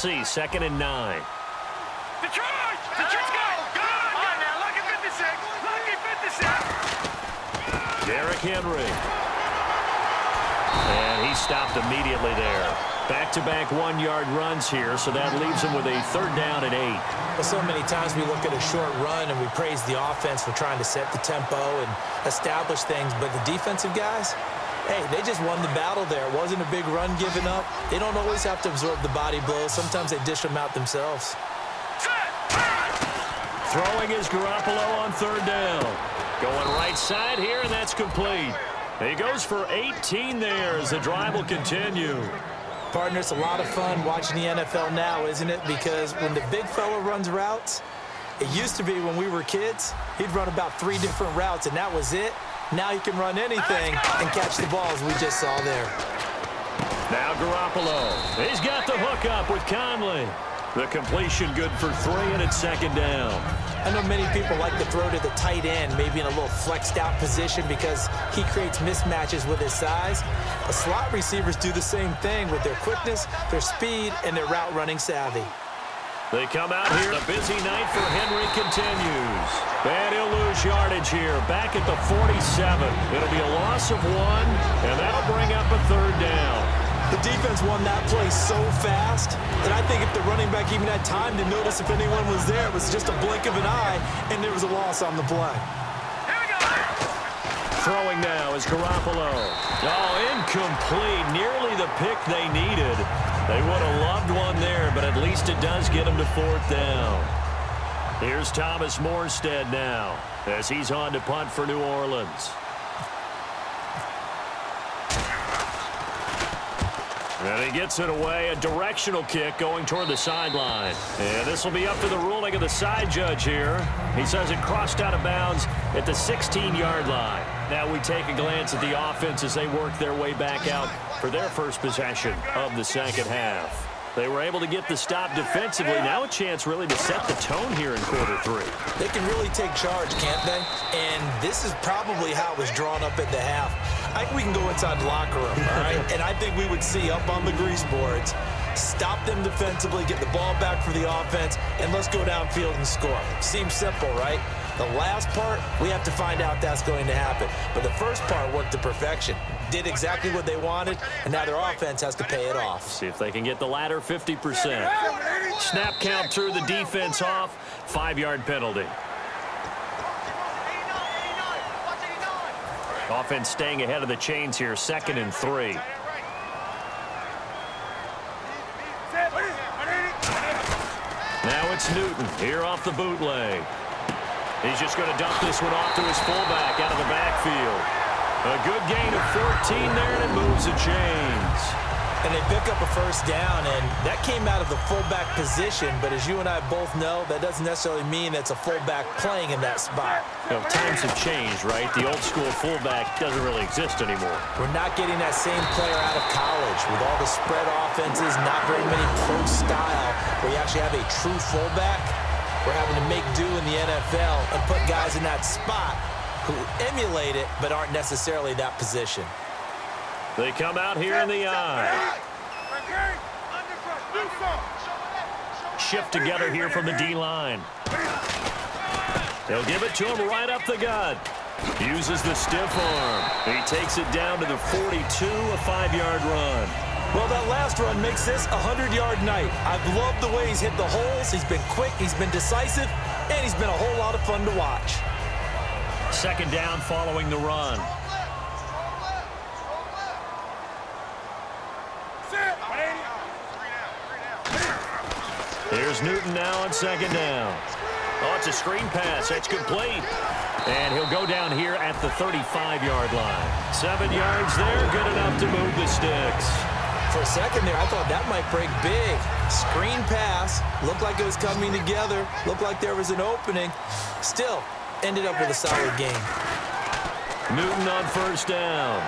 see, 2nd and 9. Detroit! Detroit's good! Good! On now, lucky 56! Lucky 56! Derrick Henry. And he stopped immediately there. Back-to-back one-yard runs here, so that leaves him with a 3rd down and 8. Well, so many times we look at a short run and we praise the offense for trying to set the tempo and establish things, but the defensive guys, hey, they just won the battle there. It wasn't a big run given up. They don't always have to absorb the body blows. Sometimes they dish them out themselves. Throwing is Garoppolo on 3rd down. Going right side here, and that's complete. He goes for 18 there as the drive will continue. Partner, it's a lot of fun watching the NFL now, isn't it? Because when the big fella runs routes, it used to be when we were kids, he'd run about 3 different routes, and that was it. Now he can run anything and catch the balls we just saw there. Now Garoppolo. He's got the hook up with Conley. The completion good for 3, and it's 2nd down. I know many people like to throw to the tight end, maybe in a little flexed out position because he creates mismatches with his size. But slot receivers do the same thing with their quickness, their speed, and their route running savvy. They come out here. A busy night for Henry continues. And he'll lose yardage here. Back at the 47. It'll be a loss of 1, and that'll bring up a 3rd down. The defense won that play so fast that I think if the running back even had time to notice if anyone was there, it was just a blink of an eye, and there was a loss on the play. Here we go! Throwing now is Garoppolo. Oh, incomplete. Nearly the pick they needed. They would have loved one there, but at least it does get them to 4th down. Here's Thomas Morstead now as he's on to punt for New Orleans. And he gets it away, a directional kick going toward the sideline. And this will be up to the ruling of the side judge here. He says it crossed out of bounds at the 16-yard line. Now we take a glance at the offense as they work their way back out for their first possession of the 2nd half. They were able to get the stop defensively. Now a chance really to set the tone here in quarter 3. They can really take charge, can't they? And this is probably how it was drawn up at the half. I think we can go inside the locker room, all right? And I think we would see up on the grease boards, stop them defensively, get the ball back for the offense, and let's go downfield and score. Seems simple, right? The last part, we have to find out that's going to happen. But the first part worked to perfection. Did exactly what they wanted, and now their offense has to pay it off. See if they can get the latter 50%. Snap count threw the defense off. 5-yard penalty. Offense staying ahead of the chains here, 2nd and 3. Now it's Newton here off the bootleg. He's just going to dump this one off to his fullback out of the backfield. A good gain of 14 there, and it moves the chains. And they pick up a 1st down, and that came out of the fullback position. But as you and I both know, that doesn't necessarily mean it's a fullback playing in that spot. You know, times have changed, right? The old school fullback doesn't really exist anymore. We're not getting that same player out of college with all the spread offenses, not very many pro style, where you actually have a true fullback. We're having to make do in the NFL and put guys in that spot who emulate it but aren't necessarily that position. They come out here in the eye. Shift together here from the D-line. They'll give it to him right up the gut. Uses the stiff arm. He takes it down to the 42, a 5-yard run. Well, that last run makes this a 100-yard night. I've loved the way he's hit the holes. He's been quick, he's been decisive, and he's been a whole lot of fun to watch. 2nd down following the run. Here's Newton now on 2nd down. Oh, it's a screen pass. That's complete. And he'll go down here at the 35-yard line. 7 yards there, good enough to move the sticks. For a second there, I thought that might break big. Screen pass. Looked like it was coming together. Looked like there was an opening. Still, ended up with a solid game. Newton on 1st down.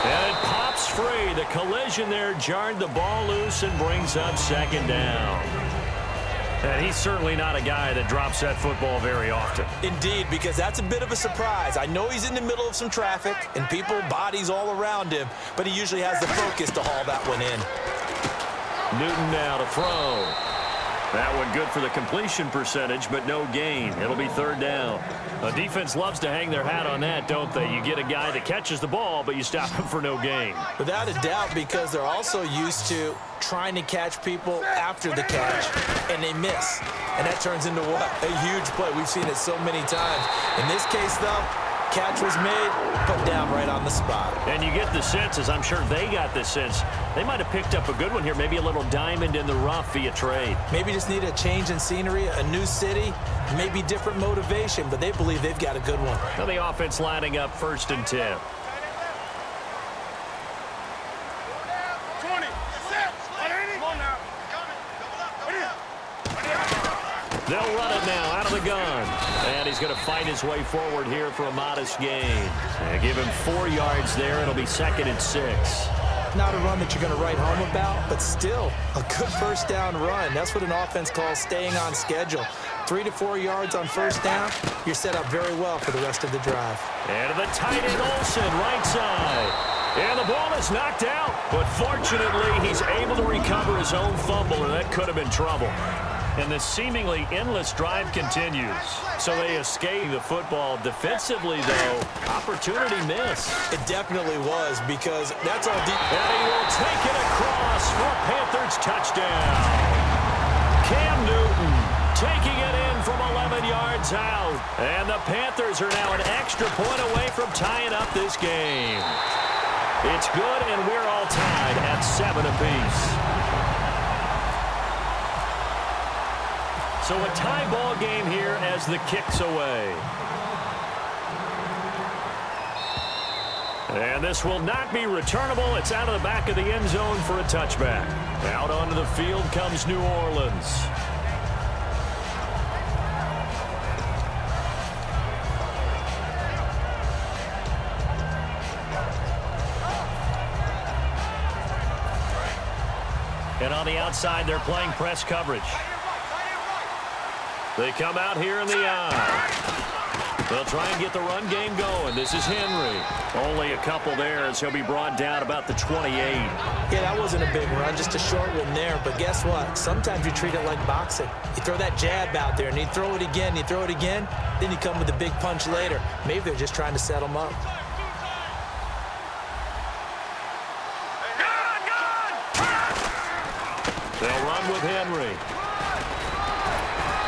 And it pops free. The collision there jarred the ball loose and brings up 2nd down. And he's certainly not a guy that drops that football very often. Indeed, because that's a bit of a surprise. I know he's in the middle of some traffic and people, bodies all around him, but he usually has the focus to haul that one in. Newton now to throw. That one good for the completion percentage, but no gain. It'll be third down. A defense loves to hang their hat on that, don't they? You get a guy that catches the ball, but you stop him for no gain. Without a doubt, because they're also used to trying to catch people after the catch, and they miss. And that turns into what? A huge play. We've seen it so many times. In this case, though, catch was made, put down right on the spot. And you get the sense, as I'm sure they got the sense, they might have picked up a good one here, maybe a little diamond in the rough via trade. Maybe just need a change in scenery, a new city, maybe different motivation, but they believe they've got a good one. Now the offense lining up 1st and 10. 20. Come on now. They'll run it now out of the gun. And he's going to fight his way forward here for a modest gain. And give him 4 yards there. It'll be 2nd and 6. Not a run that you're going to write home about, but still a good first down run. That's what an offense calls staying on schedule. 3 to 4 yards on first down, you're set up very well for the rest of the drive. And to the tight end Olsen, right side. And the ball is knocked out, but fortunately he's able to recover his own fumble, and that could have been trouble. And the seemingly endless drive continues. So they escape the football. Defensively, though, opportunity missed. It definitely was, because that's all deep. And he will take it across for a Panthers touchdown. Cam Newton taking it in from 11 yards out. And the Panthers are now an extra point away from tying up this game. It's good, and we're all tied at 7 apiece. So a tie ball game here as the kick's away. And this will not be returnable. It's out of the back of the end zone for a touchback. Out onto the field comes New Orleans. And on the outside, they're playing press coverage. They come out here in the eye. They'll try and get the run game going. This is Henry. Only a couple there as he'll be brought down about the 28. Yeah, that wasn't a big run, just a short one there. But guess what? Sometimes you treat it like boxing. You throw that jab out there, and you throw it again, you throw it again, then you come with a big punch later. Maybe they're just trying to set them up. They'll run with Henry.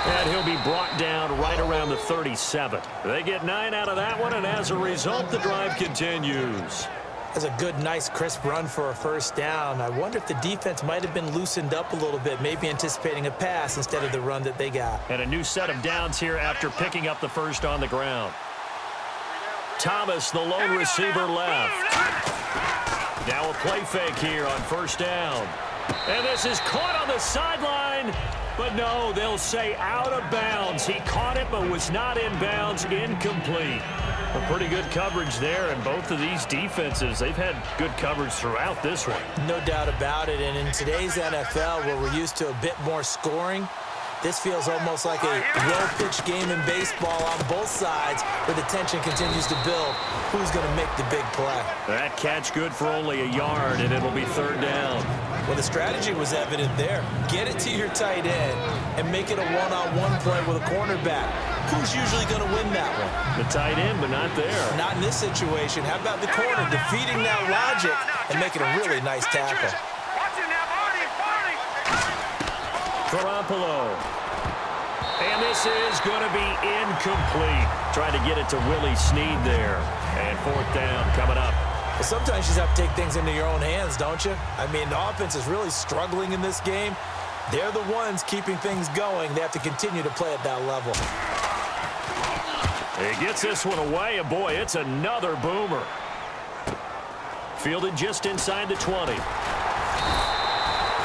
And he'll be brought down right around the 37. They get 9 out of that one, and as a result, the drive continues. That's a good, nice, crisp run for a first down. I wonder if the defense might have been loosened up a little bit, maybe anticipating a pass instead of the run that they got. And a new set of downs here after picking up the first on the ground. Thomas, the lone receiver, left. Now a play fake here on first down. And this is caught on the sideline. But no, they'll say out of bounds. He caught it but was not in bounds. Incomplete. A pretty good coverage there, and both of these defenses, they've had good coverage throughout this one. No doubt about it, and in today's NFL, where we're used to a bit more scoring, this feels almost like a well-pitched game in baseball on both sides, where the tension continues to build. Who's going to make the big play? That catch good for only a yard, and it'll be third down. Well, the strategy was evident there. Get it to your tight end and make it a one-on-one play with a cornerback. Who's usually going to win that one? The tight end, but not there. Not in this situation. How about the corner defeating that logic and making a really nice tackle? Garoppolo. And this is going to be incomplete. Trying to get it to Willie Snead there. And fourth down coming up. Well, sometimes you just have to take things into your own hands, don't you? I mean, the offense is really struggling in this game. They're the ones keeping things going. They have to continue to play at that level. He gets this one away, and boy, it's another boomer. Fielded just inside the 20.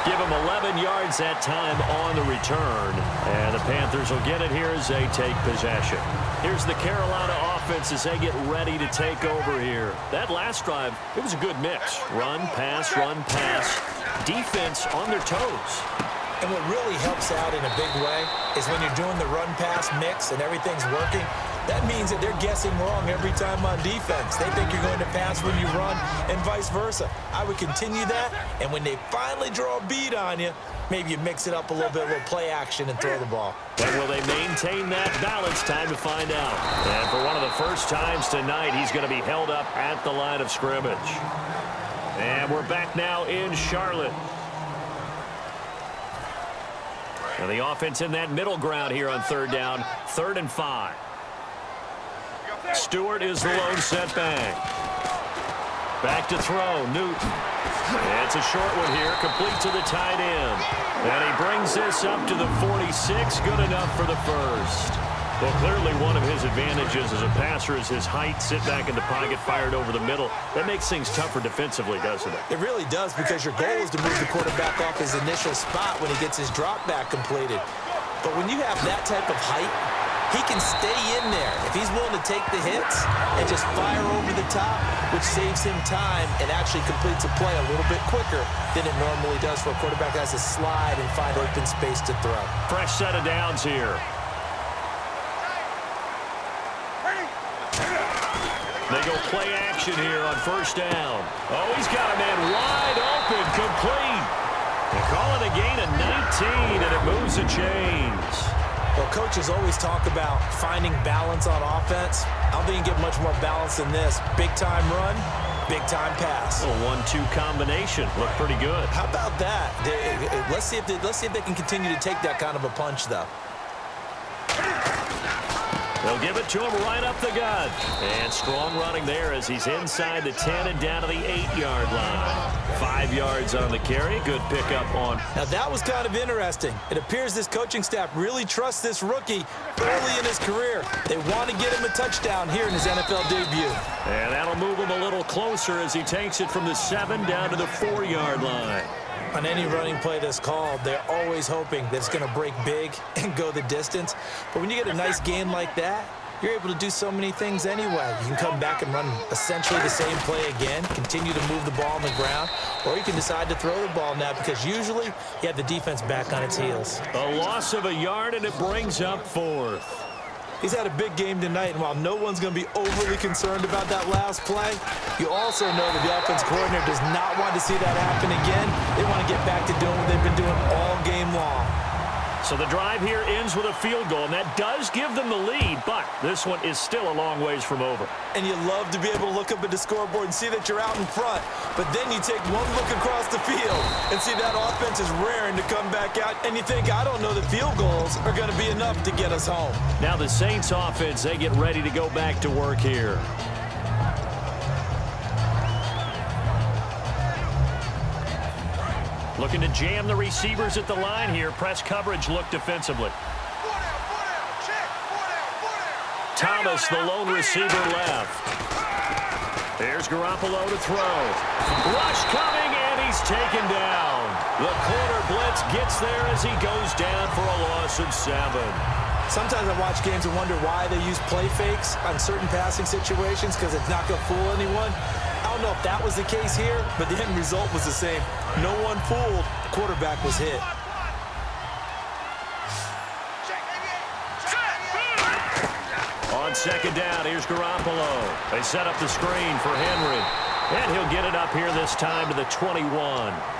Give him 11 yards that time on the return. And the Panthers will get it here as they take possession. Here's the Carolina offense as they get ready to take over here. That last drive, it was a good mix. Run, pass, defense on their toes. And what really helps out in a big way is when you're doing the run-pass mix and everything's working, That means that they're guessing wrong every time on defense. They think you're going to pass when you run and vice versa. I would continue that, and when they finally draw a bead on you, maybe you mix it up a little bit, a little play action, and throw the ball. And will they maintain that balance? Time to find out. And for one of the first times tonight, he's going to be held up at the line of scrimmage. And we're back now in Charlotte. And the offense in that middle ground here on third down, 3rd and 5. Stewart is the lone setback. Back to throw, Newton. It's a short one here, complete to the tight end. And he brings this up to the 46, good enough for the first. Well, clearly one of his advantages as a passer is his height, sit back in the pocket, fired over the middle. That makes things tougher defensively, doesn't it? It really does, because your goal is to move the quarterback off his initial spot when he gets his drop back completed. But when you have that type of height, he can stay in there if he's willing to take the hits and just fire over the top, which saves him time and actually completes a play a little bit quicker than it normally does for a quarterback that has to slide and find open space to throw. Fresh set of downs here. They go play action here on first down. Oh, he's got a man wide open, complete. They call it a gain of 19, and it moves the chains. Well, coaches always talk about finding balance on offense. I don't think you get much more balance than this. Big-time run, big-time pass. A 1-2 combination. Looked pretty good. How about that? Let's see if they can continue to take that kind of a punch, though. They'll give it to him right up the gut. And strong running there as he's inside the 10 and down to the 8-yard line. 5 yards on the carry. Good pickup on. Now, that was kind of interesting. It appears this coaching staff really trusts this rookie early in his career. They want to get him a touchdown here in his NFL debut. And that'll move him a little closer as he takes it from the 7 down to the 4-yard line. On any running play that's called, they're always hoping that it's going to break big and go the distance. But when you get a nice gain like that, you're able to do so many things anyway. You can come back and run essentially the same play again, continue to move the ball on the ground, or you can decide to throw the ball now because usually you have the defense back on its heels. A loss of a yard, and it brings up 4th. He's had a big game tonight, and while no one's going to be overly concerned about that last play, you also know that the offense coordinator does not want to see that happen again. They want to get back to doing what they've been doing all game long. So the drive here ends with a field goal, and that does give them the lead, but this one is still a long ways from over. And you love to be able to look up at the scoreboard and see that you're out in front, but then you take one look across the field and see that offense is raring to come back out, and you think, I don't know that field goals are going to be enough to get us home. Now the Saints offense, they get ready to go back to work here. Looking to jam the receivers at the line here. Press coverage look defensively. Thomas, the lone receiver, left. There's Garoppolo to throw. Rush coming, and he's taken down. The corner blitz gets there as he goes down for a loss of 7. Sometimes I watch games and wonder why they use play fakes on certain passing situations because it's not going to fool anyone. I don't know if that was the case here, but the end result was the same. No one fooled. The quarterback was hit. On second down, here's Garoppolo. They set up the screen for Henry. And he'll get it up here this time to the 21.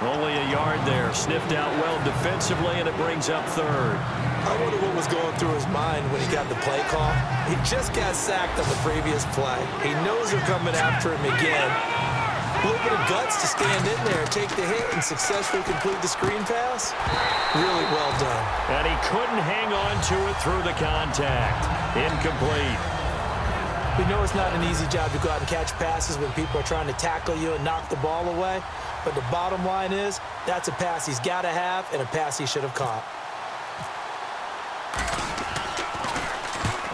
Only a yard there. Sniffed out well defensively, and it brings up 3rd. I wonder what was going through his mind when he got the play call. He just got sacked on the previous play. He knows they're coming after him again. A little bit of guts to stand in there, take the hit, and successfully complete the screen pass. Really well done. And he couldn't hang on to it through the contact. Incomplete. We know it's not an easy job to go out and catch passes when people are trying to tackle you and knock the ball away. But the bottom line is, that's a pass he's got to have and a pass he should have caught.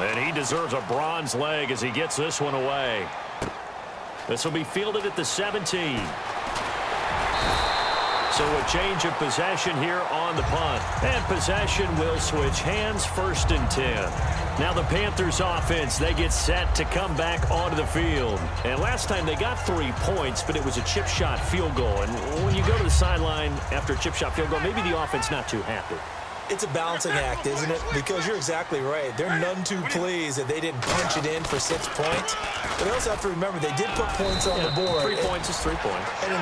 And he deserves a bronze leg as he gets this one away. This will be fielded at the 17. So a change of possession here on the punt. And possession will switch hands, 1st and 10. Now the Panthers offense, they get set to come back onto the field. And last time they got 3 points, but it was a chip shot field goal. And when you go to the sideline after a chip shot field goal, maybe the offense not too happy. It's a balancing act, isn't it? Because you're exactly right. They're none too pleased that they didn't punch it in for 6 points. But they also have to remember they did put points on the board. 3 points is 3 points. And